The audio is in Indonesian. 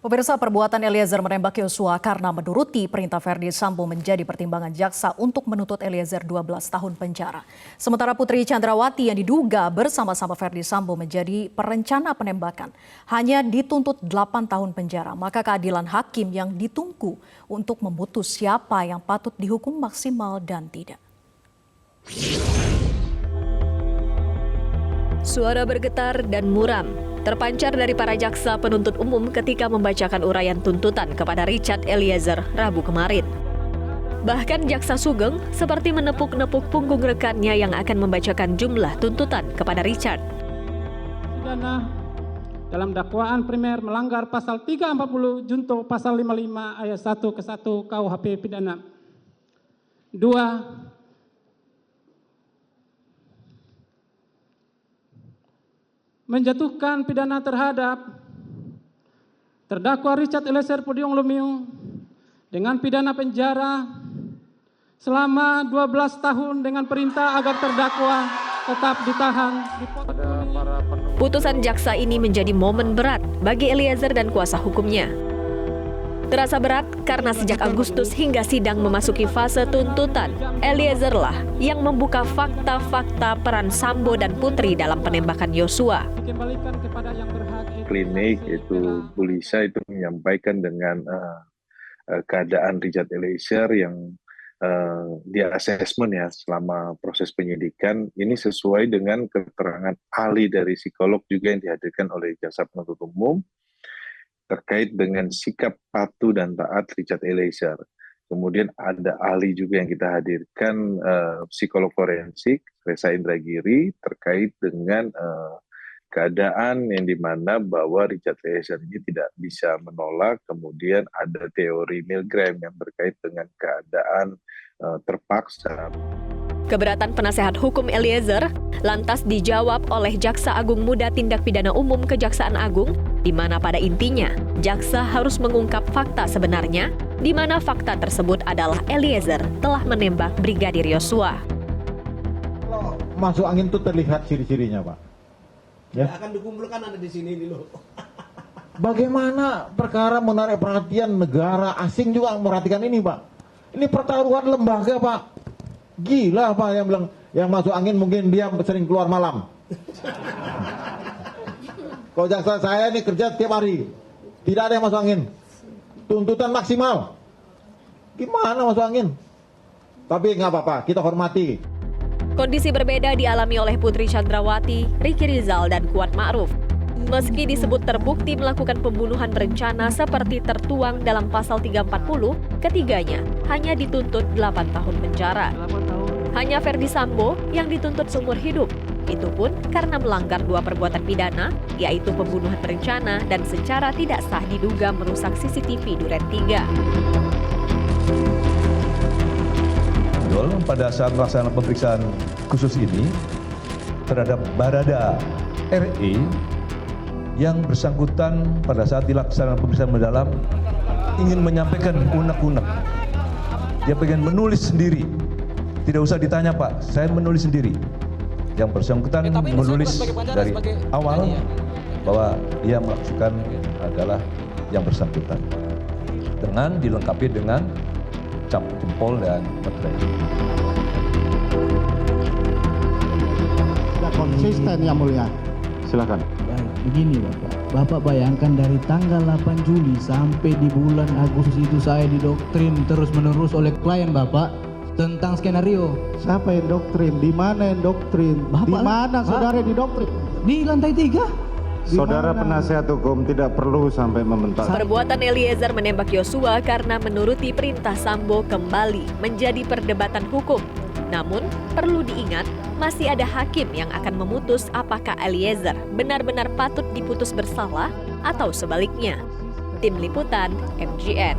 Pemirsa, perbuatan Eliezer menembak Yosua karena menuruti perintah Verdi Sambo menjadi pertimbangan jaksa untuk menuntut Eliezer 12 tahun penjara. Sementara Putri Chandrawati yang diduga bersama-sama Verdi Sambo menjadi perencana penembakan hanya dituntut 8 tahun penjara. Maka keadilan hakim yang ditunggu untuk memutus siapa yang patut dihukum maksimal dan tidak. Suara bergetar dan muram terpancar dari para jaksa penuntut umum ketika membacakan uraian tuntutan kepada Richard Eliezer Rabu kemarin. Bahkan Jaksa Sugeng seperti menepuk-nepuk punggung rekannya yang akan membacakan jumlah tuntutan kepada Richard. Pidana dalam dakwaan primer melanggar pasal 340 junto pasal 55 ayat 1 ke 1 KUHP pidana. 2. Menjatuhkan pidana terhadap terdakwa Richard Eliezer Pudium Lumiu dengan pidana penjara selama 12 tahun dengan perintah agar terdakwa tetap ditahan. Putusan jaksa ini menjadi momen berat bagi Eliezer dan kuasa hukumnya. Terasa berat karena sejak Agustus hingga sidang memasuki fase tuntutan, Eliezer lah yang membuka fakta-fakta peran Sambo dan Putri dalam penembakan Yosua. Klinik itu Bu Lisa itu menyampaikan dengan keadaan Richard Eliezer yang dia asesmen ya selama proses penyidikan ini sesuai dengan keterangan ahli dari psikolog juga yang dihadirkan oleh jaksa penuntut umum terkait dengan sikap patuh dan taat Richard Eliezer. Kemudian ada ahli juga yang kita hadirkan, psikolog forensik, Reza Indragiri, terkait dengan keadaan yang dimana bahwa Richard Eliezer ini tidak bisa menolak, kemudian ada teori Milgram yang terkait dengan keadaan terpaksa. Keberatan penasehat hukum Eliezer lantas dijawab oleh Jaksa Agung Muda Tindak Pidana Umum Kejaksaan Agung, di mana pada intinya jaksa harus mengungkap fakta sebenarnya, di mana fakta tersebut adalah Eliezer telah menembak Brigadir Yosua. Kalau masuk angin itu terlihat ciri-cirinya, Pak. Ya. Akan dikumpulkan ada di sini dulu. Bagaimana perkara menarik perhatian negara asing juga memperhatikan ini, Pak. Ini pertaruhan lembaga, Pak. Gila Pak yang bilang yang masuk angin mungkin dia sering keluar malam. Kalau jaksa saya ini kerja tiap hari, tidak ada yang masuk angin. Tuntutan maksimal. Gimana masuk angin? Tapi nggak apa-apa, kita hormati. Kondisi berbeda dialami oleh Putri Chandrawati, Ricky Rizal, dan Kuat Ma'ruf. Meski disebut terbukti melakukan pembunuhan berencana seperti tertuang dalam pasal 340, ketiganya hanya dituntut 8 tahun penjara. Hanya Verdi Sambo yang dituntut seumur hidup. Itu pun karena melanggar 2 perbuatan pidana, yaitu pembunuhan berencana dan secara tidak sah diduga merusak CCTV Duren 3. Pada saat melaksanakan pemeriksaan khusus ini terhadap Barada RE yang bersangkutan pada saat dilaksanakan pemeriksaan mendalam ingin menyampaikan unek-unek. Dia pengen menulis sendiri. Tidak usah ditanya Pak, saya menulis sendiri. Yang bersangkutan menulis dari awal bahwa dia melakukan adalah yang bersangkutan. Dengan dilengkapi dengan cap jempol dan materai. Konsisten yang mulia. Silakan. Baik, begini Bapak. Bapak bayangkan dari tanggal 8 Juli sampai di bulan Agustus itu saya didoktrin terus-menerus oleh klien Bapak tentang skenario. Siapa yang doktrin? Di mana yang doktrin? Di mana saudara didoktrin? Di lantai 3. Saudara penasihat hukum tidak perlu sampai membentak. Perbuatan Eliezer menembak Yosua karena menuruti perintah Sambo kembali menjadi perdebatan hukum. Namun, perlu diingat, masih ada hakim yang akan memutus apakah Eliezer benar-benar patut diputus bersalah atau sebaliknya. Tim Liputan, MGN.